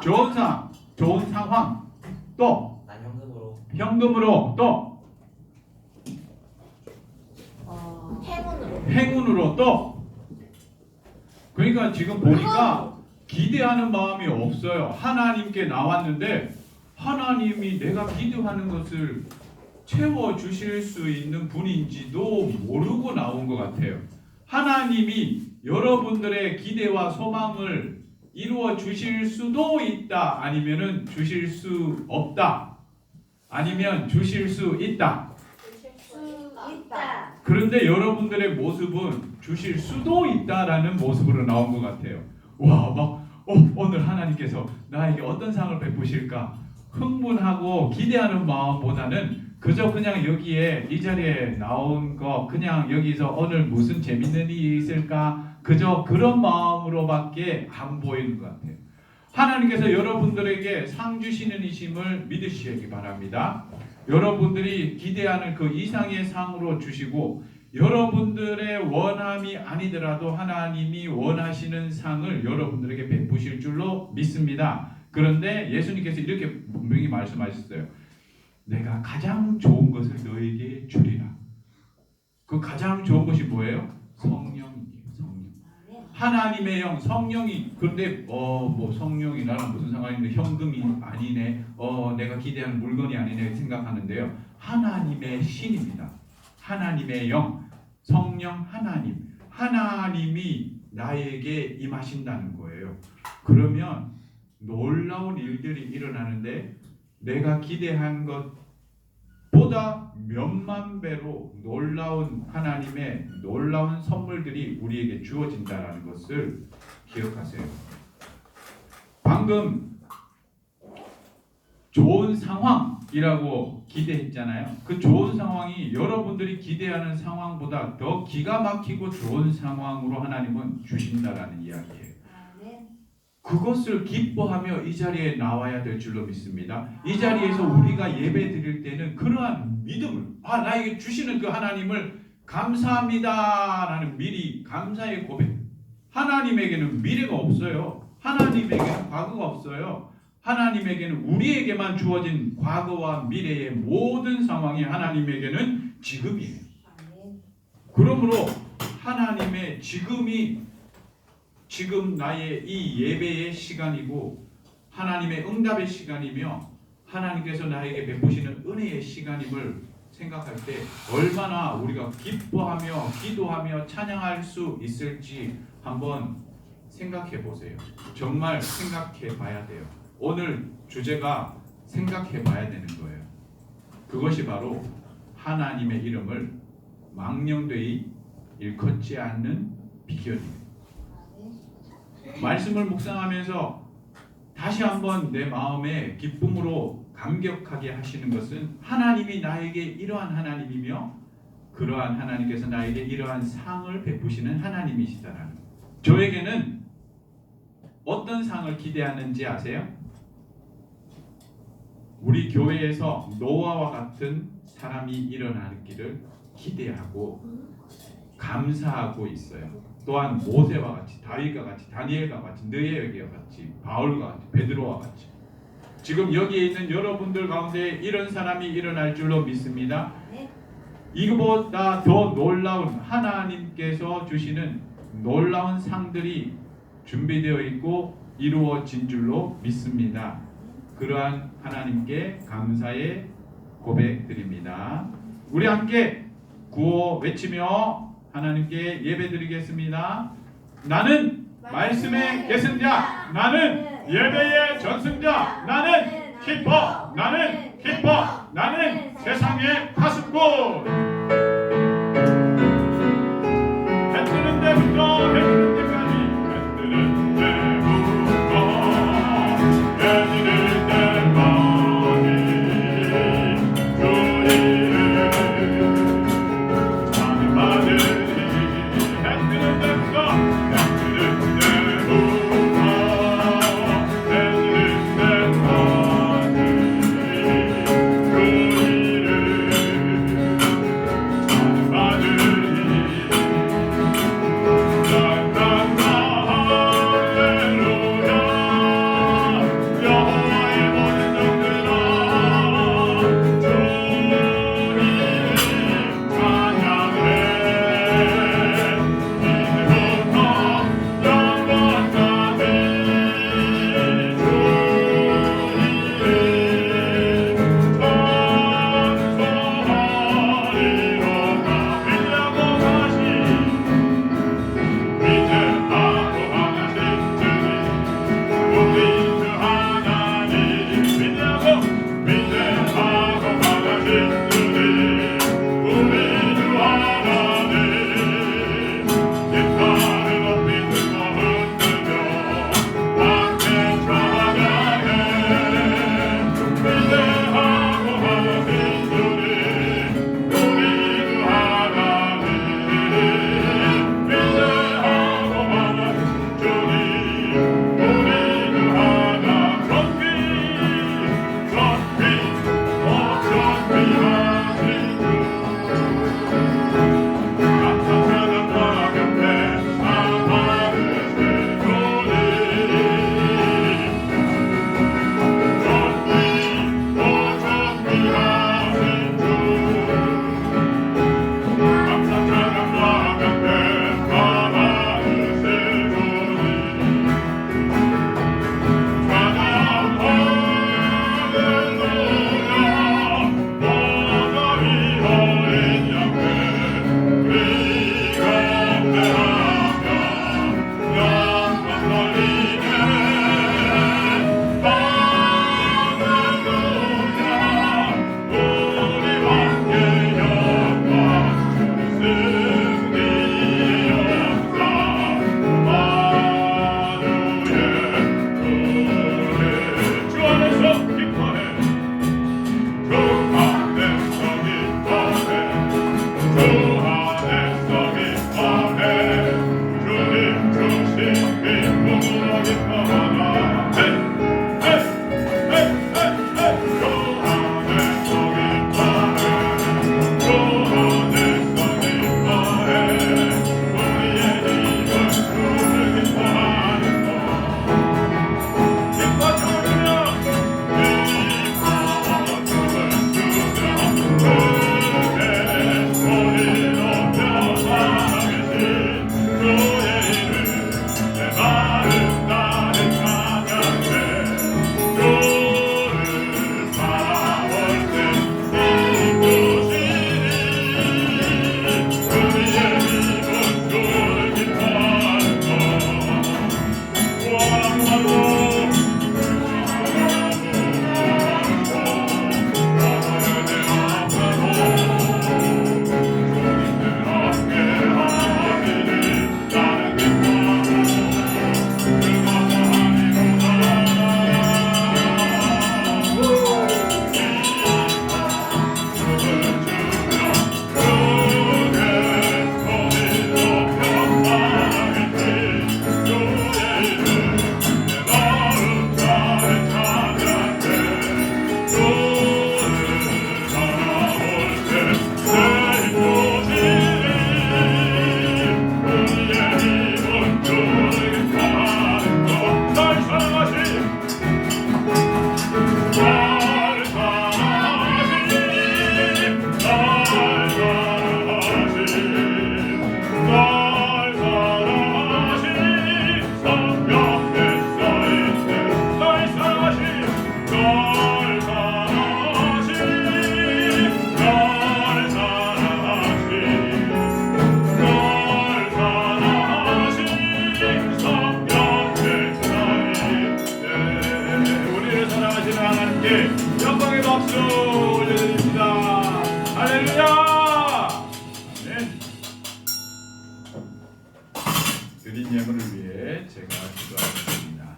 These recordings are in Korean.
좋은 상황. 또 난 현금으로. 현금으로. 또 행운으로. 또 그러니까 지금 보니까 기대하는 마음이 없어요. 하나님께 나왔는데 하나님이 내가 기도하는 것을 채워주실 수 있는 분인지도 모르고 나온 것 같아요. 하나님이 여러분들의 기대와 소망을 이루어 주실 수도 있다. 아니면은 주실 수 없다. 아니면 주실 수 있다. 그런데 여러분들의 모습은 주실 수도 있다라는 모습으로 나온 것 같아요. 와, 막 오늘 하나님께서 나에게 어떤 상을 베푸실까 흥분하고 기대하는 마음보다는 그저 그냥 여기에 이 자리에 나온 거 그냥 여기서 오늘 무슨 재밌는 일이 있을까 그저 그런 마음으로밖에 안 보이는 것 같아요. 하나님께서 여러분들에게 상 주시는 이심을 믿으시기 바랍니다. 여러분들이 기대하는 그 이상의 상으로 주시고 여러분들의 원함이 아니더라도 하나님이 원하시는 상을 여러분들에게 베푸실 줄로 믿습니다. 그런데 예수님께서 이렇게 분명히 말씀하셨어요. 내가 가장 좋은 것을 너에게 주리라. 그 가장 좋은 것이 뭐예요? 성령이에요. 성령. 하나님의 영, 성령이. 그런데 뭐 성령이 나랑 무슨 상관인데 현금이 아니네. 내가 기대하는 물건이 아니네 생각하는데요. 하나님의 신입니다. 하나님의 영, 성령 하나님. 하나님이 나에게 임하신다는 거예요. 그러면 놀라운 일들이 일어나는데 내가 기대한 것보다 몇만 배로 놀라운 하나님의 놀라운 선물들이 우리에게 주어진다는 것을 기억하세요. 방금 좋은 상황이라고 기대했잖아요. 그 좋은 상황이 여러분들이 기대하는 상황보다 더 기가 막히고 좋은 상황으로 하나님은 주신다라는 이야기예요. 그것을 기뻐하며 이 자리에 나와야 될 줄로 믿습니다. 이 자리에서 우리가 예배 드릴 때는 그러한 믿음을 나에게 주시는 그 하나님을 감사합니다라는 미리 감사의 고백. 하나님에게는 미래가 없어요. 하나님에게는 과거가 없어요. 하나님에게는 우리에게만 주어진 과거와 미래의 모든 상황이 하나님에게는 지금이에요. 그러므로 하나님의 지금 나의 이 예배의 시간이고 하나님의 응답의 시간이며 하나님께서 나에게 베푸시는 은혜의 시간임을 생각할 때 얼마나 우리가 기뻐하며 기도하며 찬양할 수 있을지 한번 생각해 보세요. 정말 생각해 봐야 돼요. 오늘 주제가 생각해 봐야 되는 거예요. 그것이 바로 하나님의 이름을 망령되이 일컫지 않는 비결입니다. 말씀을 묵상하면서 다시 한번 내 마음에 기쁨으로 감격하게 하시는 것은 하나님이 나에게 이러한 하나님이며 그러한 하나님께서 나에게 이러한 상을 베푸시는 하나님이시다라는 것. 저에게는 어떤 상을 기대하는지 아세요? 우리 교회에서 노아와 같은 사람이 일어나기를 기대하고 감사하고 있어요. 또한 모세와 같이, 다윗과 같이, 다니엘과 같이, 느헤미야와 같이, 바울과 같이, 베드로와 같이 지금 여기에 있는 여러분들 가운데 이런 사람이 일어날 줄로 믿습니다. 이거보다 더 놀라운 하나님께서 주시는 놀라운 상들이 준비되어 있고 이루어진 줄로 믿습니다. 그러한 하나님께 감사의 고백 드립니다. 우리 함께 구호 외치며 하나님께 예배드리겠습니다. 나는 말씀의 계승자, 나는 예배의 전승자, 나는 기뻐, 나는 기뻐, 나는 세상의 가슴골. 해 뜨는 데부터 해 지는 데까지, 해 뜨는 데부터 해 지는 데까지 주 이름 찬양받으리. 해 뜨는 데부터 해 뜨는 데부터 해 지는 데까지 주 이름 찬양받으리. 함께 영광의 박수 올려드립니다. 할렐루야. 아멘. 드린 예물을 위해 제가 기도하겠습니다.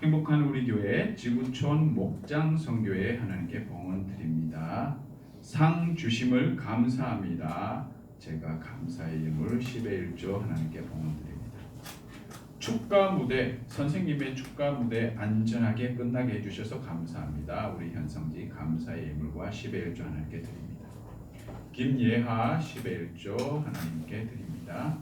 행복한 우리 교회 지구촌 목장 선교회 하나님께 봉헌 드립니다. 상 주심을 감사합니다. 제가 감사의 예물 10의 1조 하나님께 봉헌 드립니다. 축가 무대, 선생님의 축가 무대 안전하게 끝나게 해주셔서 감사합니다. 우리 현성지 감사의 예물과 10의 1조 하나님께 드립니다. 김예하 10의 1조 하나님께 드립니다.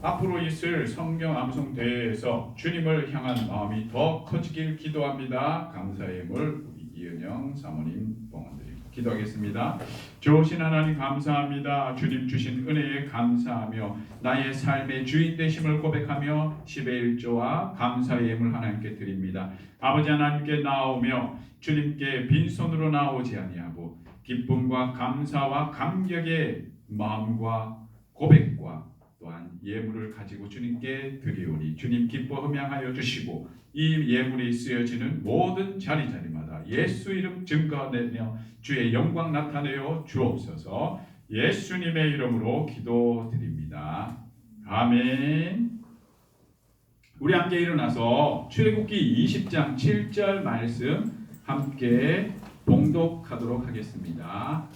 앞으로 있을 성경 암송 대회에서 주님을 향한 마음이 더 커지길 기도합니다. 감사의 예물 우리 이은영 사모님 봉헌드립니다. 기도하겠습니다. 좋으신 하나님 감사합니다. 주님 주신 은혜에 감사하며 나의 삶의 주인 되심을 고백하며 10의 1조와 감사의 예물 하나님께 드립니다. 아버지 하나님께 나오며 주님께 빈손으로 나오지 아니하고 기쁨과 감사와 감격의 마음과 고백과 또한 예물을 가지고 주님께 드리오니 주님 기뻐 흠양하여 주시고 이 예물이 쓰여지는 모든 자리자리마다 예수 이름 증거내며 주의 영광 나타내어 주옵소서. 예수님의 이름으로 기도드립니다. 아멘. 우리 함께 일어나서 출애굽기 20장 7절 말씀 함께 봉독하도록 하겠습니다.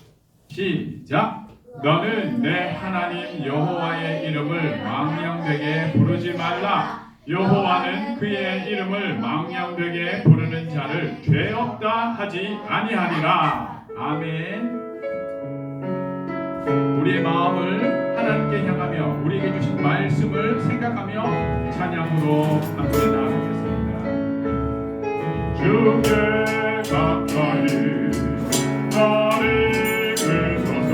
시작. 너는 내 하나님 여호와의 이름을 망령되게 부르지 말라. 여호와는 그의 이름을 망령되게 부르는 자를 죄 없다 하지 아니하리라. 아멘. 우리의 마음을 하나님께 향하며 우리에게 주신 말씀을 생각하며 찬양으로 함께 나아가겠습니다. 주께 가까이 나를 그소서.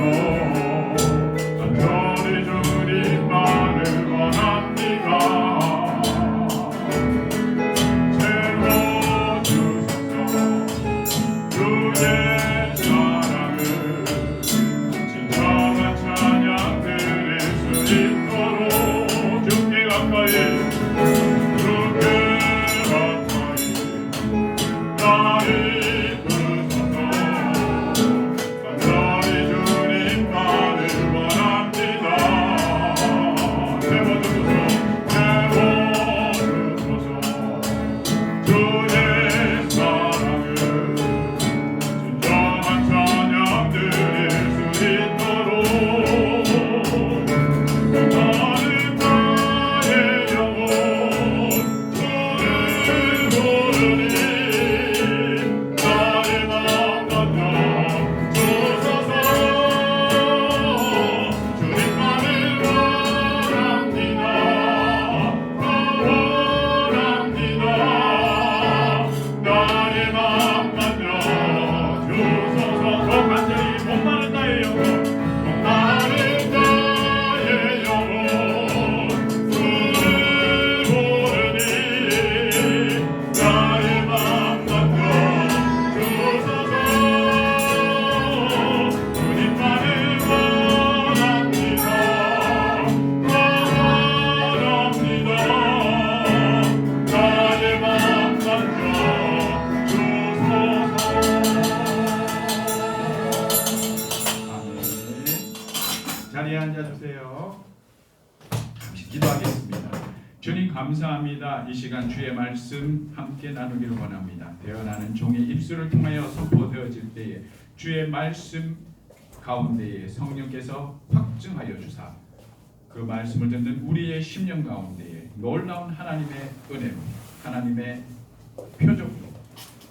간절히 주님만을 원합니다. 감사합니다. 이 시간 주의 말씀 함께 나누기를 원합니다. 대언하는 종의 입술을 통하여 선포되어질 때에 주의 말씀 가운데에 성령께서 확증하여 주사 그 말씀을 듣는 우리의 심령 가운데에 놀라운 하나님의 은혜로 하나님의 표적으로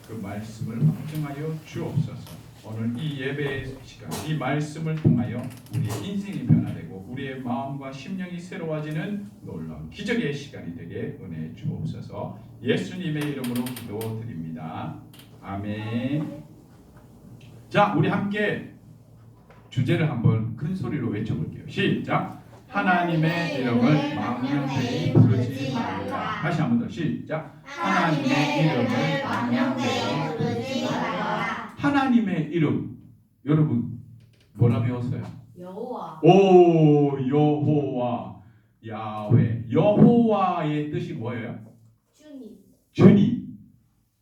그 말씀을 확증하여 주옵소서. 오늘 이 예배의 시간, 이 말씀을 통하여 우리의 인생이 변화되고 우리의 마음과 심령이 새로워지는 놀라운 기적의 시간이 되게 은혜해 주옵소서. 예수님의 이름으로 기도드립니다. 아멘. 자, 우리 함께 주제를 한번 큰 소리로 외쳐볼게요. 시작. 하나님의 이름을 망령되이 부르지 말라. 다시 한번 더 시작. 하나님의 이름을 망령되이 부르지 말라. 하나님의 이름 여러분 뭐라 배웠어요? 여호와. 오, 여호와, 야훼. 여호와의 뜻이 뭐예요? 주님. 주님.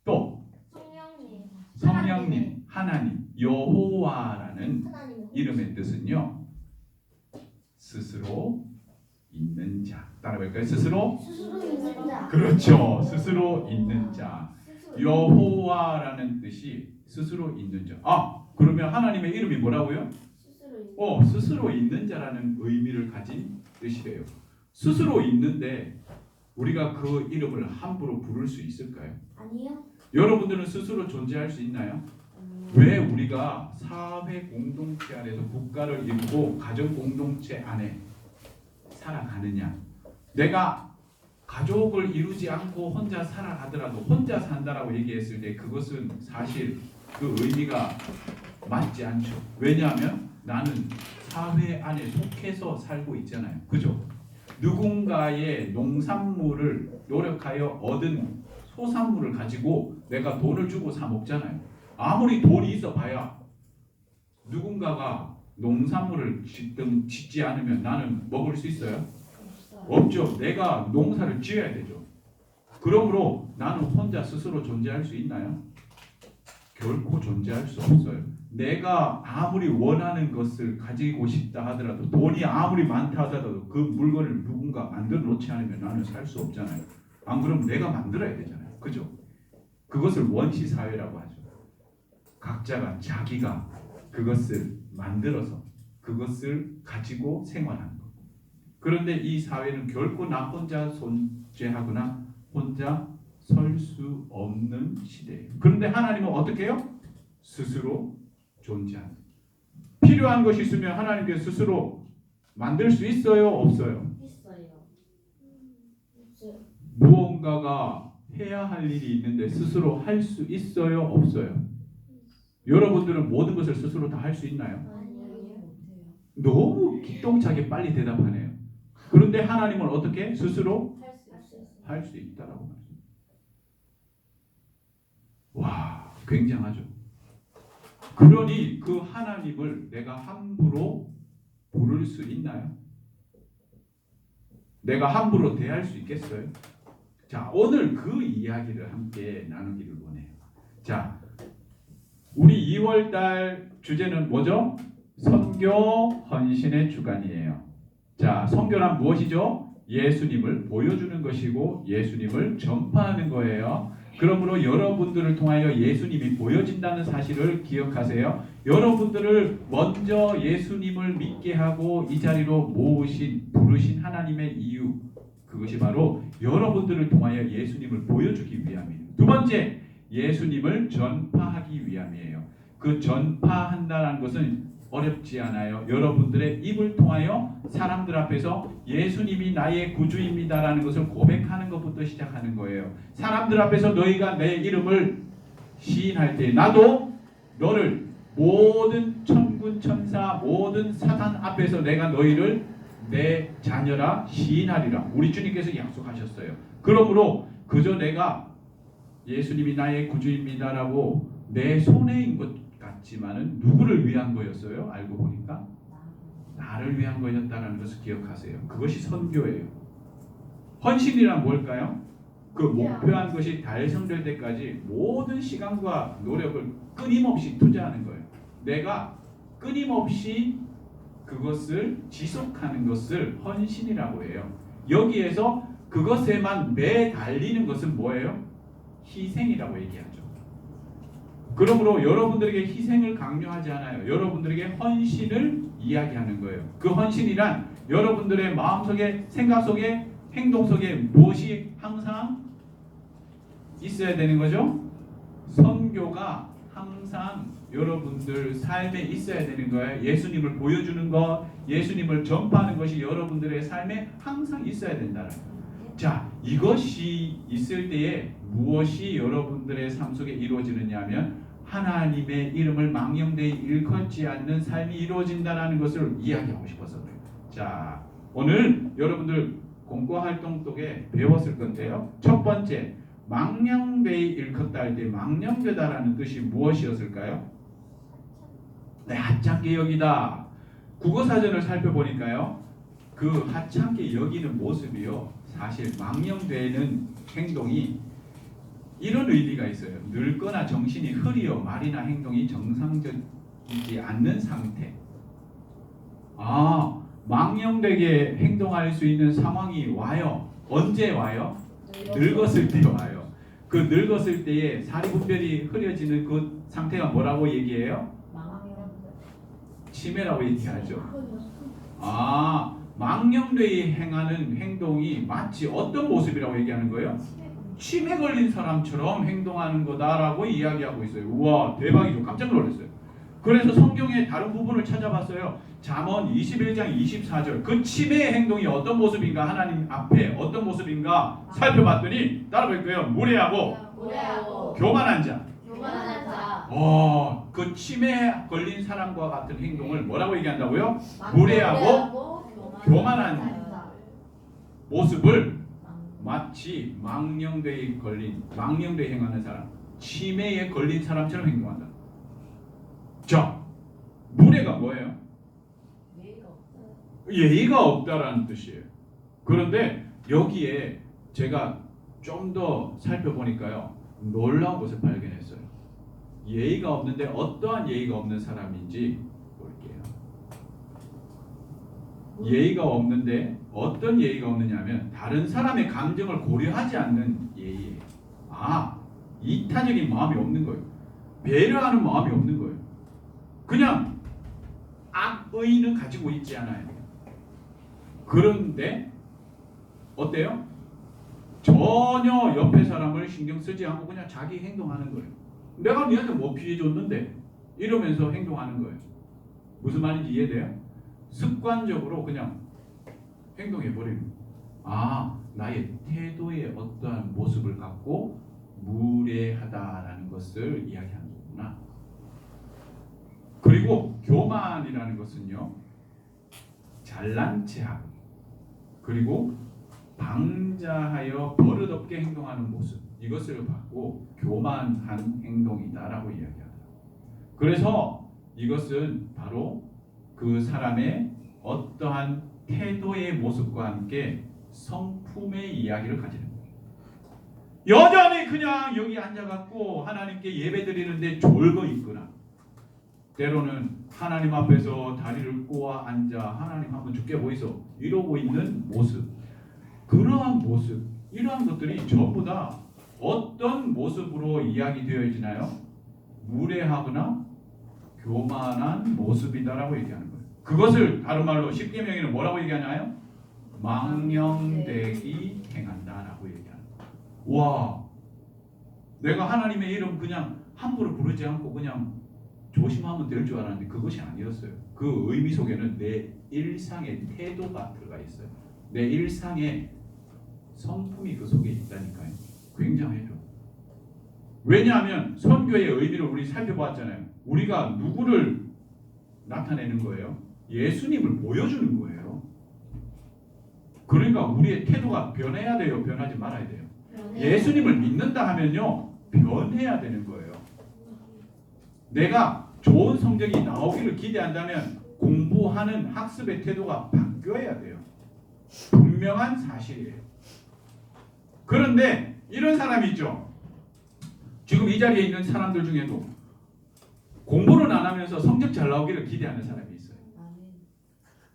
또 성령님. 하나님, 여호와라는 하나님은 이름의 뜻은요, 스스로 있는 자. 따라볼까요? 스스로? 스스로 있는 자. 그렇죠. 스스로 있는 자. 스스로 여호와라는 뜻이 스스로 있는 자. 그러면 하나님의 이름이 뭐라고요? 스스로 있는 스스로 있는 자라는 의미를 가진 뜻이래요. 스스로 있는데 우리가 그 이름을 함부로 부를 수 있을까요? 아니요. 여러분들은 스스로 존재할 수 있나요? 왜 우리가 사회 공동체 안에서 국가를 이루고 가정 공동체 안에 살아가느냐? 내가 가족을 이루지 않고 혼자 살아가더라도 혼자 산다라고 얘기했을 때 그것은 사실 그 의미가 맞지 않죠. 왜냐하면 나는 사회 안에 속해서 살고 있잖아요. 그죠? 누군가의 농산물을 노력하여 얻은 소산물을 가지고 내가 돈을 주고 사 먹잖아요. 아무리 돈이 있어 봐야 누군가가 농산물을 짓지 않으면 나는 먹을 수 있어요? 없죠. 내가 농사를 지어야 되죠. 그러므로 나는 혼자 스스로 존재할 수 있나요? 결코 존재할 수 없어요. 내가 아무리 원하는 것을 가지고 싶다 하더라도 돈이 아무리 많다 하더라도 그 물건을 누군가 만들어 놓지 않으면 나는 살 수 없잖아요. 안 그러면 내가 만들어야 되잖아요. 그죠? 그것을 원시사회라고 하죠. 각자가 자기가 그것을 만들어서 그것을 가지고 생활하는 것. 그런데 이 사회는 결코 나 혼자 존재하거나 혼자 설 수 없는 시대예요. 그런데 하나님은 어떻게 해요? 스스로 존재하는. 필요한 것이 있으면 하나님께서 스스로 만들 수 있어요? 없어요? 있어요. 없어요. 무언가가 해야 할 일이 있는데 스스로 할 수 있어요? 없어요? 여러분들은 모든 것을 스스로 다 할 수 있나요? 아니요. 너무 기똥차게 빨리 대답하네요. 그런데 하나님은 어떻게 스스로 할 수 있어요. 할 수 있다라고 말합니다. 와, 굉장하죠. 그러니 그 하나님을 내가 함부로 부를 수 있나요? 내가 함부로 대할 수 있겠어요? 자, 오늘 그 이야기를 함께 나누기를 원해요. 자, 우리 2월달 주제는 뭐죠? 선교 헌신의 주간이에요. 자, 선교란 무엇이죠? 예수님을 보여주는 것이고 예수님을 전파하는 거예요. 그러므로 여러분들을 통하여 예수님이 보여진다는 사실을 기억하세요. 여러분들을 먼저 예수님을 믿게 하고 이 자리로 부르신 하나님의 이유, 그것이 바로 여러분들을 통하여 예수님을 보여주기 위함이에요. 두 번째, 예수님을 전파하기 위함이에요. 그 전파한다는 것은 어렵지 않아요. 여러분들의 입을 통하여 사람들 앞에서 예수님이 나의 구주입니다라는 것을 고백하는 것부터 시작하는 거예요. 사람들 앞에서 너희가 내 이름을 시인할 때 나도 너를 모든 천군 천사 모든 사단 앞에서 내가 너희를 내 자녀라 시인하리라. 우리 주님께서 약속하셨어요. 그러므로 그저 내가 예수님이 나의 구주입니다라고 내 손해인 것 같지만은 누구를 위한 거였어요? 알고 보니까 나를 위한 거였다는 것을 기억하세요. 그것이 선교예요. 헌신이란 뭘까요? 그 목표한 것이 달성될 때까지 모든 시간과 노력을 끊임없이 투자하는 거예요. 내가 끊임없이 그것을 지속하는 것을 헌신이라고 해요. 여기에서 그것에만 매달리는 것은 뭐예요? 희생이라고 얘기하죠. 그러므로 여러분들에게 희생을 강요하지 않아요. 여러분들에게 헌신을 이야기하는 거예요. 그 헌신이란 여러분들의 마음속에, 생각 속에, 행동 속에 무엇이 항상 있어야 되는 거죠? 선교가 항상 여러분들 삶에 있어야 되는 거예요. 예수님을 보여주는 것, 예수님을 전파하는 것이 여러분들의 삶에 항상 있어야 된다는 거예요. 자, 이것이 있을 때에 무엇이 여러분들의 삶 속에 이루어지느냐 하면 하나님의 이름을 망령되이 일컫지 않는 삶이 이루어진다는 것을 이야기하고 싶어서 그래요. 자, 오늘 여러분들 공과활동 속에 배웠을 건데요. 첫 번째, 망령되이 일컫다 할 때 망령되다라는 뜻이 무엇이었을까요? 네, 하찮게 여기다. 국어사전을 살펴보니까요. 그 하찮게 여기는 모습이요. 사실 망령되는 행동이 이런 의미가 있어요. 늙거나 정신이 흐리어 말이나 행동이 정상적이지 않는 상태. 망령되게 행동할 수 있는 상황이 와요. 언제 와요? 늙었을 때 와요. 그 늙었을 때에 사리분별이 흐려지는 그 상태가 뭐라고 얘기해요? 치매라고 얘기하죠. 망령되이 행하는 행동이 마치 어떤 모습이라고 얘기하는 거예요? 치매 걸린 사람처럼 행동하는 거다라고 이야기하고 있어요. 우와, 대박이죠. 깜짝 놀랐어요. 그래서 성경의 다른 부분을 찾아봤어요. 잠언 21장 24절. 그 치매의 행동이 어떤 모습인가, 하나님 앞에 어떤 모습인가 살펴봤더니 따라볼 거예요. 무례하고 교만한 자. 그 치매에 걸린 사람과 같은 행동을 뭐라고 얘기한다고요? 무례하고 교만한 모습을 마치 망령되이 행하는 사람, 치매에 걸린 사람처럼 행동한다. 자, 무례가 뭐예요? 예의가 없다라는 뜻이에요. 그런데 여기에 제가 좀 더 살펴보니까요, 놀라운 것을 발견했어요. 예의가 없는데 어떠한 예의가 없는 사람인지 볼게요. 예의가 없는데 어떤 예의가 없느냐면 다른 사람의 감정을 고려하지 않는 예의예요. 이타적인 마음이 없는 거예요. 배려하는 마음이 없는 거예요. 그냥 악의는 가지고 있지 않아요. 그런데 어때요? 전혀 옆에 사람을 신경 쓰지 않고 그냥 자기 행동하는 거예요. 내가 니한테 뭐 피해 줬는데 이러면서 행동하는 거예요. 무슨 말인지 이해돼요? 습관적으로 그냥 행동해 버리는 거예요. 나의 태도의 어떠한 모습을 갖고 무례하다라는 것을 이야기하는 거구나. 그리고 교만이라는 것은요, 잘난 체하고 그리고 방자하여 버릇없게 행동하는 모습, 이것을 받고 교만한 행동이다라고 이야기합니다. 그래서 이것은 바로 그 사람의 어떠한 태도의 모습과 함께 성품의 이야기를 가지는 거예요. 여전히 그냥 여기 앉아갖고 하나님께 예배드리는데 졸고 있거나, 때로는 하나님 앞에서 다리를 꼬아 앉아 하나님 한번 주께 보이소 이러고 있는 모습, 그러한 모습, 이러한 것들이 전부 다 어떤 모습으로 이야기되어지나요? 무례하거나 교만한 모습이다라고 얘기하는 거예요. 그것을 다른 말로 십계명에는 뭐라고 얘기하나요? 망령되이 행한다라고 얘기하는 거예요. 와, 내가 하나님의 이름 그냥 함부로 부르지 않고 그냥 조심하면 될 줄 알았는데 그것이 아니었어요. 그 의미 속에는 내 일상의 태도가 들어가 있어요. 내 일상의 성품이 그 속에 있다니까요. 굉장해요. 왜냐하면 선교의 의미를 우리 살펴봤잖아요. 우리가 누구를 나타내는 거예요? 예수님을 보여주는 거예요. 그러니까 우리의 태도가 변해야 돼요? 변하지 말아야 돼요? 예수님을 믿는다 하면요, 변해야 되는 거예요. 내가 좋은 성적이 나오기를 기대한다면 공부하는 학습의 태도가 바뀌어야 돼요. 분명한 사실이에요. 그런데 이런 사람이 있죠. 지금 이 자리에 있는 사람들 중에도 공부는 안 하면서 성적 잘 나오기를 기대하는 사람이 있어요.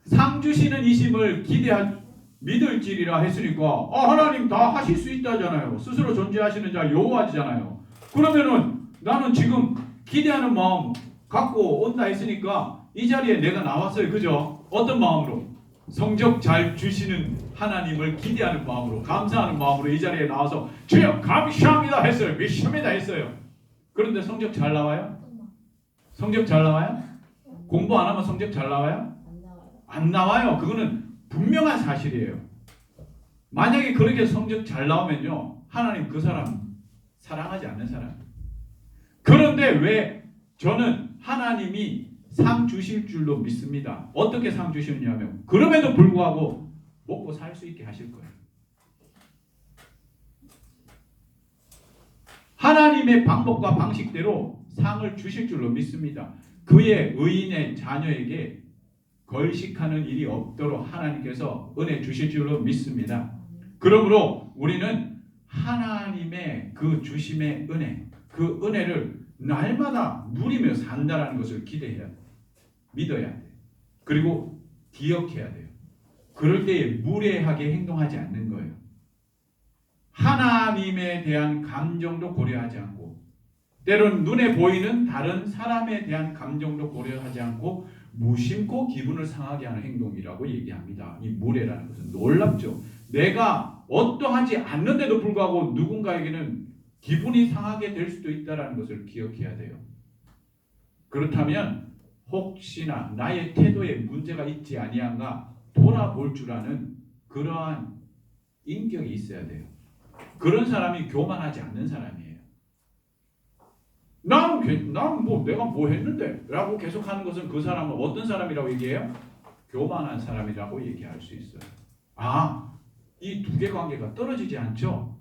상 주시는 이심을 믿을지리라 했으니까 하나님 다 하실 수 있다잖아요. 스스로 존재하시는 자 여호와잖아요. 그러면은 나는 지금 기대하는 마음 갖고 온다 했으니까 이 자리에 내가 나왔어요. 그죠? 어떤 마음으로? 성적 잘 주시는 하나님을 기대하는 마음으로, 감사하는 마음으로 이 자리에 나와서 주여 감사합니다 했어요. 믿습니다 했어요. 그런데 성적 잘 나와요? 성적 잘 나와요? 공부 안 하면 성적 잘 나와요? 안 나와요. 그거는 분명한 사실이에요. 만약에 그렇게 성적 잘 나오면요, 하나님 그 사람 사랑하지 않는 사람. 그런데 왜 저는 하나님이 상 주실 줄로 믿습니다. 어떻게 상 주시느냐면 그럼에도 불구하고 먹고 살 수 있게 하실 거예요. 하나님의 방법과 방식대로 상을 주실 줄로 믿습니다. 그의 의인의 자녀에게 걸식하는 일이 없도록 하나님께서 은혜 주실 줄로 믿습니다. 그러므로 우리는 하나님의 그 주심의 은혜, 그 은혜를 날마다 누리며 산다라는 것을 기대해야 돼. 믿어야 돼. 그리고 기억해야 돼요. 그럴 때에 무례하게 행동하지 않는 거예요. 하나님에 대한 감정도 고려하지 않고, 때로는 눈에 보이는 다른 사람에 대한 감정도 고려하지 않고 무심코 기분을 상하게 하는 행동이라고 얘기합니다. 이 무례라는 것은 놀랍죠. 내가 어떠하지 않는데도 불구하고 누군가에게는 기분이 상하게 될 수도 있다는 것을 기억해야 돼요. 그렇다면 혹시나 나의 태도에 문제가 있지 아니한가 돌아볼 줄 아는 그러한 인격이 있어야 돼요. 그런 사람이 교만하지 않는 사람이에요. 나는 뭐 내가 뭐 했는데 라고 계속하는 것은 그 사람은 어떤 사람이라고 얘기해요? 교만한 사람이라고 얘기할 수 있어요. 이 두 개 관계가 떨어지지 않죠?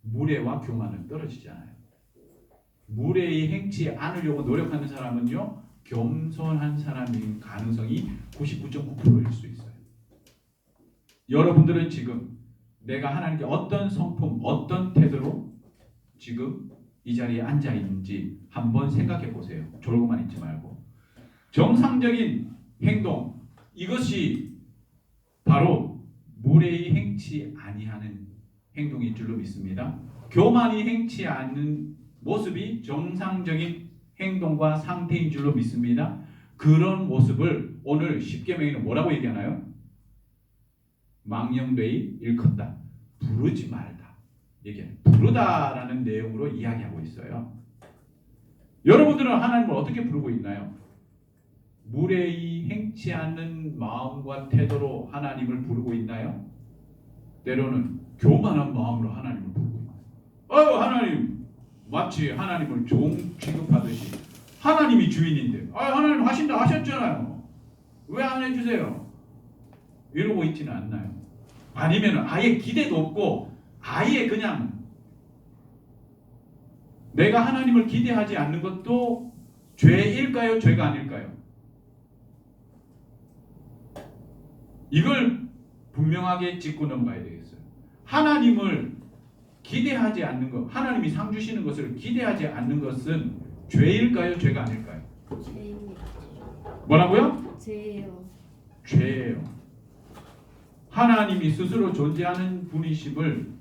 무례와 교만은 떨어지지 않아요. 무례히 행치 않으려고 노력하는 사람은요, 겸손한 사람인 가능성이 99.9%일 수 있어요. 여러분들은 지금 내가 하나님께 어떤 성품, 어떤 태도로 지금 이 자리에 앉아 있는지 한번 생각해 보세요. 졸고만 있지 말고. 정상적인 행동, 이것이 바로 무례히 행치 아니하는 행동일 줄로 믿습니다. 교만이 행치 않는 모습이 정상적인 행동과 상태인 줄로 믿습니다. 그런 모습을 오늘 십계명에는 뭐라고 얘기하나요? 망령되이 일컫다. 부르지 말다. 얘기해요. 부르다라는 내용으로 이야기하고 있어요. 여러분들은 하나님을 어떻게 부르고 있나요? 무례히 행치 않는 마음과 태도로 하나님을 부르고 있나요? 때로는 교만한 마음으로 하나님을 부르고 있나요? 하나님, 마치 하나님을 종 취급하듯이 하나님이 주인인데 하나님 하신다 하셨잖아요. 왜 안 해주세요? 이러고 있지는 않나요? 아니면 아예 기대도 없고 아예 그냥 내가 하나님을 기대하지 않는 것도 죄일까요? 죄가 아닐까요? 이걸 분명하게 짚고 넘어가야 되겠어요. 하나님을 기대하지 않는 것, 하나님이 상 주시는 것을 기대하지 않는 것은 죄일까요? 죄가 아닐까요? 죄입니다. 뭐라고요? 죄예요. 죄예요. 하나님이 스스로 존재하는 분이심을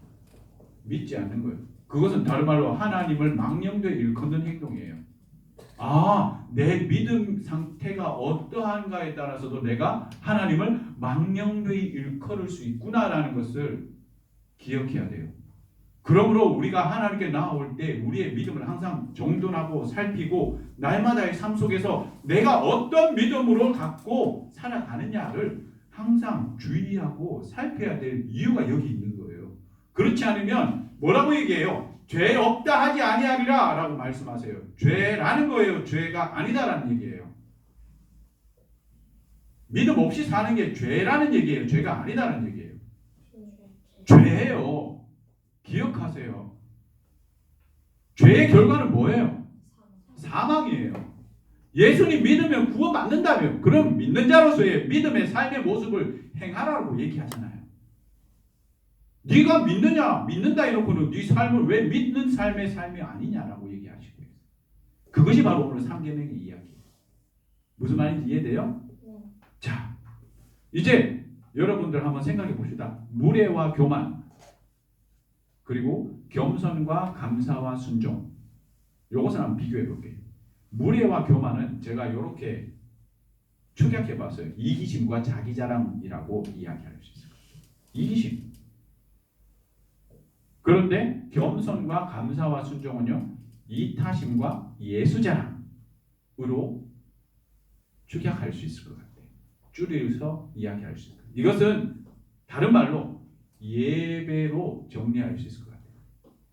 믿지 않는 거예요. 그것은 다른 말로 하나님을 망령되이 일컫는 행동이에요. 내 믿음 상태가 어떠한가에 따라서도 내가 하나님을 망령되이 일컬을 수 있구나라는 것을 기억해야 돼요. 그러므로 우리가 하나님께 나아올 때 우리의 믿음을 항상 정돈하고 살피고 날마다의 삶 속에서 내가 어떤 믿음으로 갖고 살아가느냐를 항상 주의하고 살펴야 될 이유가 여기 있는 거예요. 그렇지 않으면 뭐라고 얘기해요? 죄 없다 하지 아니하리라 라고 말씀하세요. 죄라는 거예요. 죄가 아니다라는 얘기예요. 믿음 없이 사는 게 죄라는 얘기예요. 죄가 아니다라는 얘기예요. 죄예요. 기억하세요. 죄의 결과는 뭐예요? 사망이에요. 예수님 믿으면 구원받는다며. 그럼 믿는 자로서의 믿음의 삶의 모습을 행하라고 얘기하잖아요. 네가 믿느냐 믿는다 해놓고는 네 삶을 왜 믿는 삶의 삶이 아니냐라고 얘기하시고 있어요. 그것이 바로 오늘 3계명의 이야기예요. 무슨 말인지 이해돼요? 네. 자, 이제 여러분들 한번 생각해 봅시다. 무례와 교만 그리고 겸손과 감사와 순종, 이것을 한번 비교해 볼게요. 무례와 교만은 제가 이렇게 축약해 봤어요. 이기심과 자기자랑이라고 이야기할 수 있을 것 같아요. 이기심. 그런데 겸손과 감사와 순종은요, 이타심과 예수자랑으로 축약할 수 있을 것 같아요. 줄여서 이야기할 수 있을 것 같아요. 이것은 다른 말로 예배로 정리할 수 있을 것 같아요.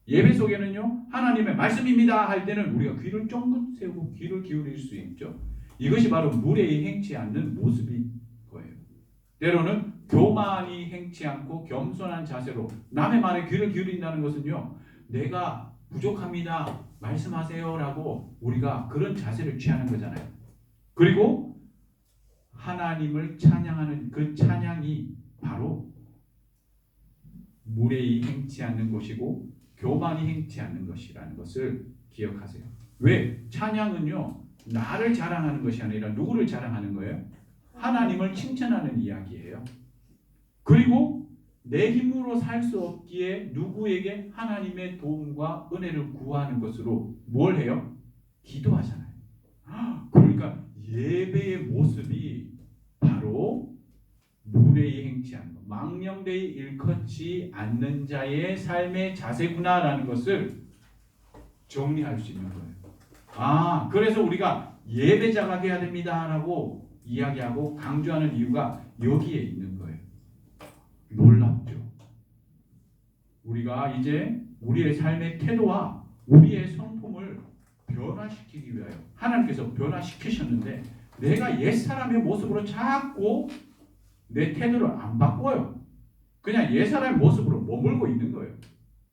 예배 속에는요, 하나님의 말씀입니다 할 때는 우리가 귀를 쫑긋 세우고 귀를 기울일 수 있죠. 이것이 바로 무례히 행치 않는 모습인 거예요. 때로는 교만이 행치 않고 겸손한 자세로 남의 말에 귀를 기울인다는 것은요, 내가 부족합니다 말씀하세요 라고 우리가 그런 자세를 취하는 거잖아요. 그리고 하나님을 찬양하는 그 찬양이 바로 무례히 행치 않는 것이고 교만이 행치 않는 것이라는 것을 기억하세요. 왜? 찬양은요, 나를 자랑하는 것이 아니라 누구를 자랑하는 거예요? 하나님을 칭찬하는 이야기예요. 그리고 내 힘으로 살 수 없기에 누구에게 하나님의 도움과 은혜를 구하는 것으로 뭘 해요? 기도하잖아요. 그러니까 예배의 모습이 바로 무례히 행치 않는 것, 망령되이 일컫지 않는 자의 삶의 자세구나라는 것을 정리할 수 있는 거예요. 그래서 우리가 예배자가 돼야 됩니다라고 이야기하고 강조하는 이유가 여기에 있는 거예요. 놀랍죠. 우리가 이제 우리의 삶의 태도와 우리의 성품을 변화시키기 위하여 하나님께서 변화시키셨는데 내가 옛사람의 모습으로 자꾸 내 태도를 안 바꿔요. 그냥 옛사람의 모습으로 머물고 있는 거예요.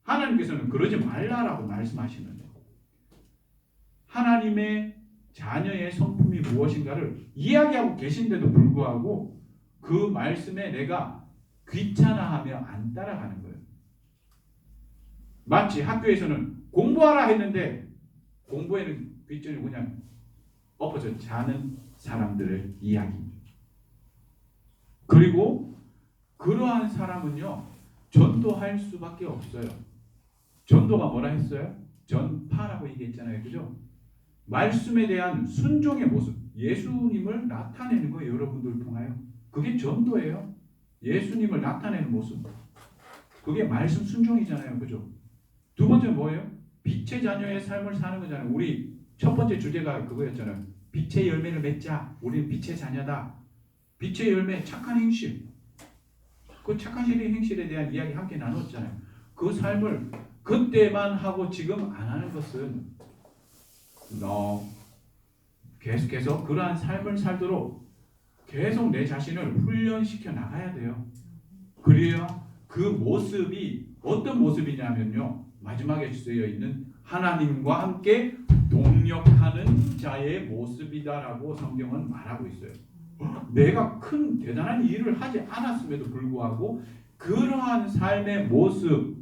하나님께서는 그러지 말라라고 말씀하시는데 하나님의 자녀의 성품이 무엇인가를 이야기하고 계신데도 불구하고 그 말씀에 내가 귀찮아하며 안 따라가는 거예요. 마치 학교에서는 공부하라 했는데 공부에는 뒷전이 그냥 엎어져 자는 사람들의 이야기입니다. 그리고 그러한 사람은요, 전도할 수밖에 없어요. 전도가 뭐라 했어요? 전파라고 얘기했잖아요. 그죠? 말씀에 대한 순종의 모습, 예수님을 나타내는 거예요. 여러분들 통하여. 그게 전도예요. 예수님을 나타내는 모습. 그게 말씀 순종이잖아요. 그죠? 두 번째 뭐예요? 빛의 자녀의 삶을 사는 거잖아요. 우리 첫 번째 주제가 그거였잖아요. 빛의 열매를 맺자. 우리는 빛의 자녀다. 빛의 열매, 착한 행실. 그 착한 행실에 대한 이야기 함께 나눴잖아요. 그 삶을 그때만 하고 지금 안 하는 것은 계속해서 그러한 삶을 살도록 계속 내 자신을 훈련시켜 나가야 돼요. 그래야 그 모습이 어떤 모습이냐면요, 마지막에 쓰여 있는 하나님과 함께 동력하는 자의 모습이다라고 성경은 말하고 있어요. 내가 큰 대단한 일을 하지 않았음에도 불구하고 그러한 삶의 모습,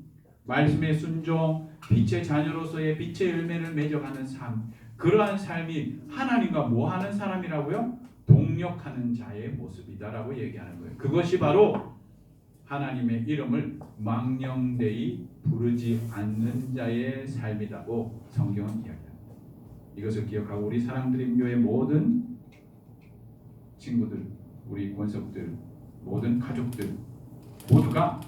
말씀의 순종, 빛의 자녀로서의 빛의 열매를 맺어가는 삶, 그러한 삶이 하나님과 뭐하는 사람이라고요? 동력하는 자의 모습이다라고 얘기하는 거예요. 그것이 바로 하나님의 이름을 망령되이 부르지 않는 자의 삶이라고 성경은 이야기합니다. 이것을 기억하고 우리 사랑드림 교회 모든 친구들, 우리 권속들, 모든 가족들 모두가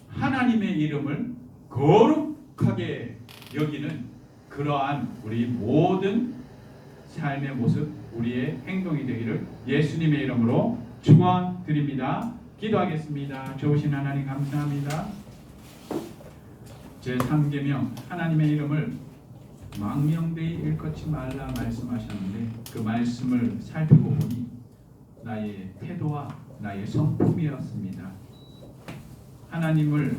하나님의 이름을 거룩하게 여기는 그러한 우리 모든 삶의 모습, 우리의 행동이 되기를 예수님의 이름으로 축원드립니다. 기도하겠습니다. 좋으신 하나님 감사합니다. 제3계명 하나님의 이름을 망령되이 일컫지 말라 말씀하셨는데 그 말씀을 살펴보니 나의 태도와 나의 성품이었습니다. 하나님을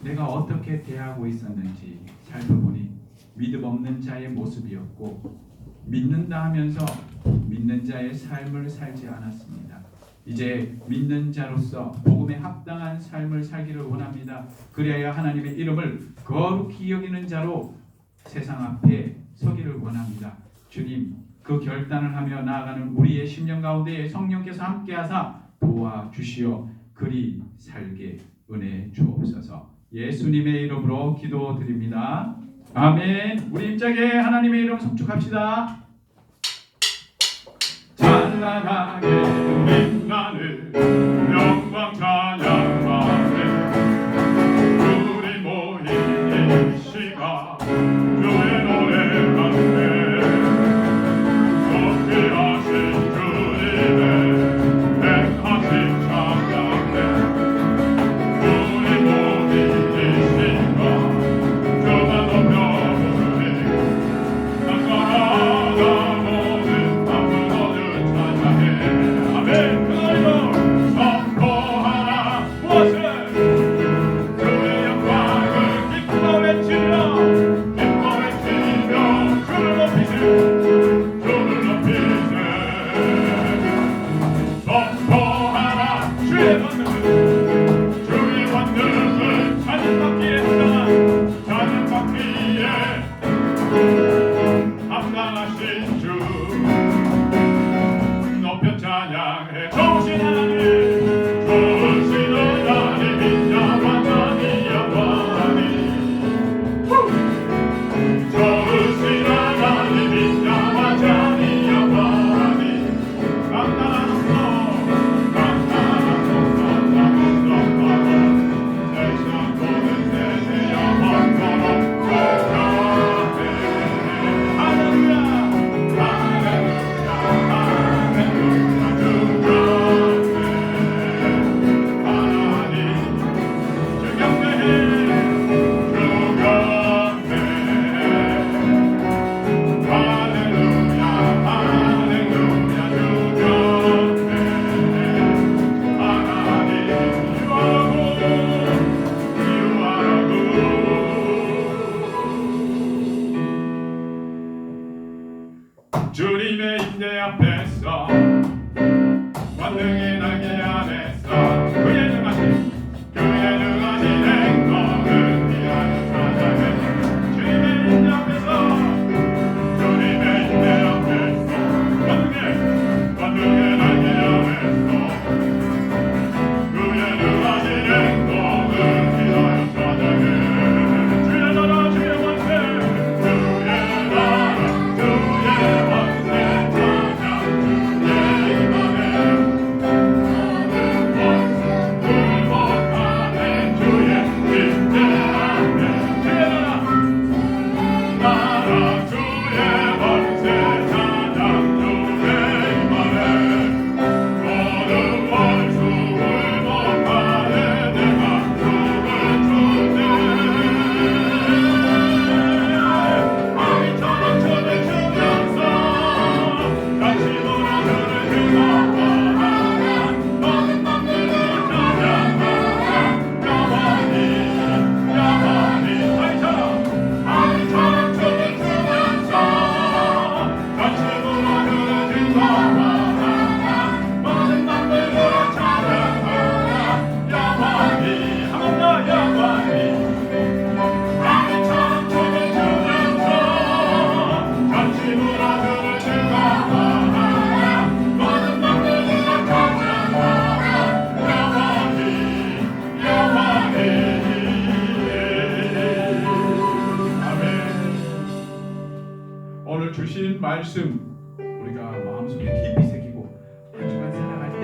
내가 어떻게 대하고 있었는지 살펴보니 믿음 없는 자의 모습이었고 믿는다 하면서 믿는 자의 삶을 살지 않았습니다. 이제 믿는 자로서 복음에 합당한 삶을 살기를 원합니다. 그래야 하나님의 이름을 거룩히 여기는 자로 세상 앞에 서기를 원합니다. 주님, 그 결단을 하며 나아가는 우리의 심령 가운데 성령께서 함께하사 도와주시어 그리 살게 은혜 주옵소서. 예수님의 이름으로 기도드립니다. 아멘. 우리 입장에 하나님의 이름 송축합시다. 찬란하게 빛나는 영광 찬양하네. 우리 모인 이 시간 주의 노래하네. 속죄하신 주님의 백하신 찬양해. 우리 모인 이 시간 주만 높여보니 낯가라가 모든 아픈 어느 찬양해. 아멘. 선포하라 주님의 임재 앞에서 만능의 날개 안에서 그의 능하신 행동을 위하여 찾아내 주님의 임재 앞에서 만능의 날개 안에서 그의 능하신 행동을 위하여 찾아내 주의 나라 주의 권세 주의 나라 주의 권세 찬양 주의 임하네 모든 권세 굴복하네 주의 임재 앞에 주의 나라 주의 권세 찬양 주의 임하네 모든 원수 굴복하네 내가 죽을 존재 아이처럼 춤을 추면서 같이 놀아 그를 즐거워하라 모든 맘들로 찬양하라 영원히 아이처럼 춤을 추면서 같이 놀아 그를 즐거워하라 모든 맘들로 찬양하라 영원히 한 번 더 영원히 아이처럼 춤을 추면서 같이 놀아 그를 즐거워하라 모든 맘들로 찬양하라 영원히 아멘. 오늘 주신 말씀 우리가 마음속에 깊이 새기고 한 주간 살아갈 때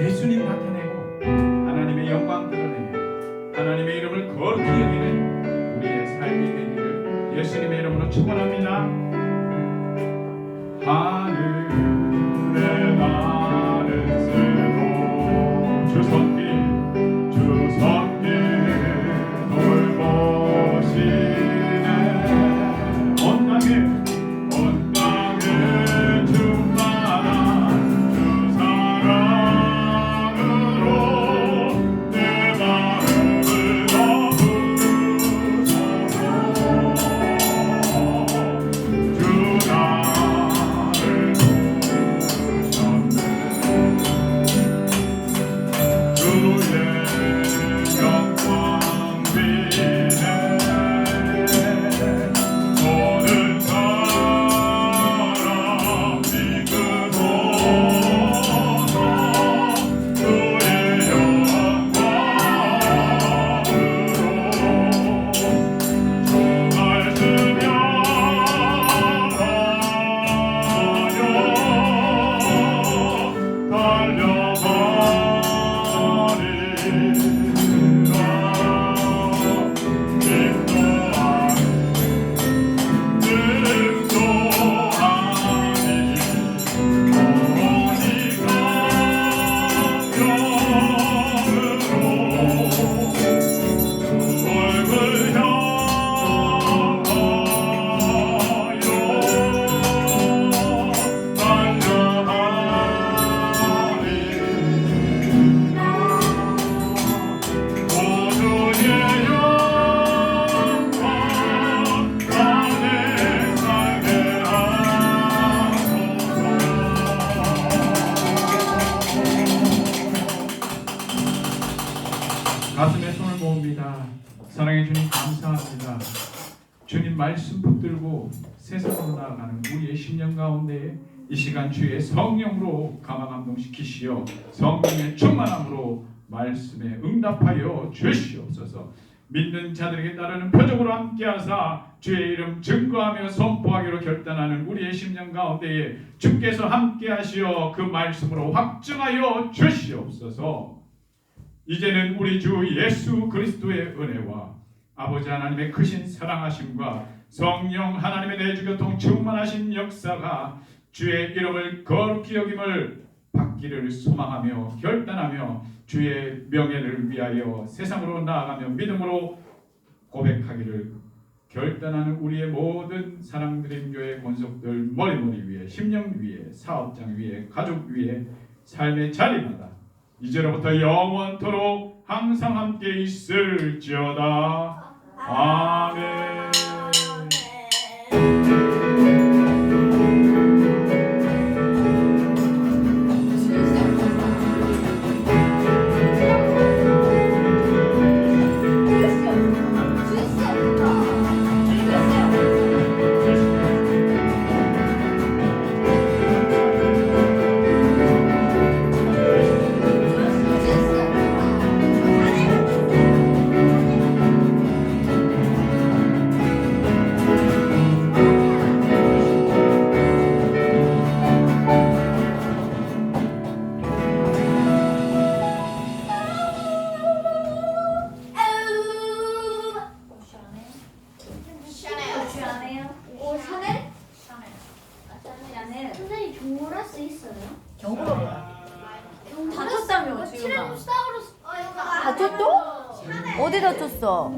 예수님 나타내고 하나님의 영광 드러내며 하나님의 이름을 거룩히 여기는 우리의 삶이 되기를 예수님의 이름으로 축원합니다. 하늘에 나는 새로 주 섬기 돌보시네 온 땅에 충만한 주 사랑으로 내 마음을 넘으소서 주 나를 부르셨네 주의 영광 비네 모든 사람 이끄소서 주의 영광으로 주 말씀 향하여 가슴에 손을 모읍니다. 사랑해 주님 감사합니다. 주님 말씀 붙들고 세상으로 나아가는 우리의 심령 가운데 이 시간 주의 성령으로 감화 감동시키시어 성령의 충만함으로 말씀에 응답하여 주시옵소서. 믿는 자들에게 따르는 표적으로 함께하사 주의 이름 증거하며 선포하기로 결단하는 우리의 심령 가운데에 주께서 함께하시어 그 말씀으로 확증하여 주시옵소서. 이제는 우리 주 예수 그리스도의 은혜와 아버지 하나님의 크신 사랑하심과 성령 하나님의 내주교통 충만하신 역사가 주의 이름을 거룩히 여김을 받기를 소망하며 결단하며 주의 명예를 위하여 세상으로 나아가며 믿음으로 고백하기를 결단하는 우리의 모든 사랑드림 교회 권속들 머리머리 위에 심령 위에 사업장 위에 가족 위에 삶의 자리마다 이제로부터 영원토록 항상 함께 있을지어다. 아멘. 뭐냐면은 선생님 종로라스 있어요? 경우로 다쳤다며 지우가. 티라노사우루스 다쳤어? 어디 다쳤어?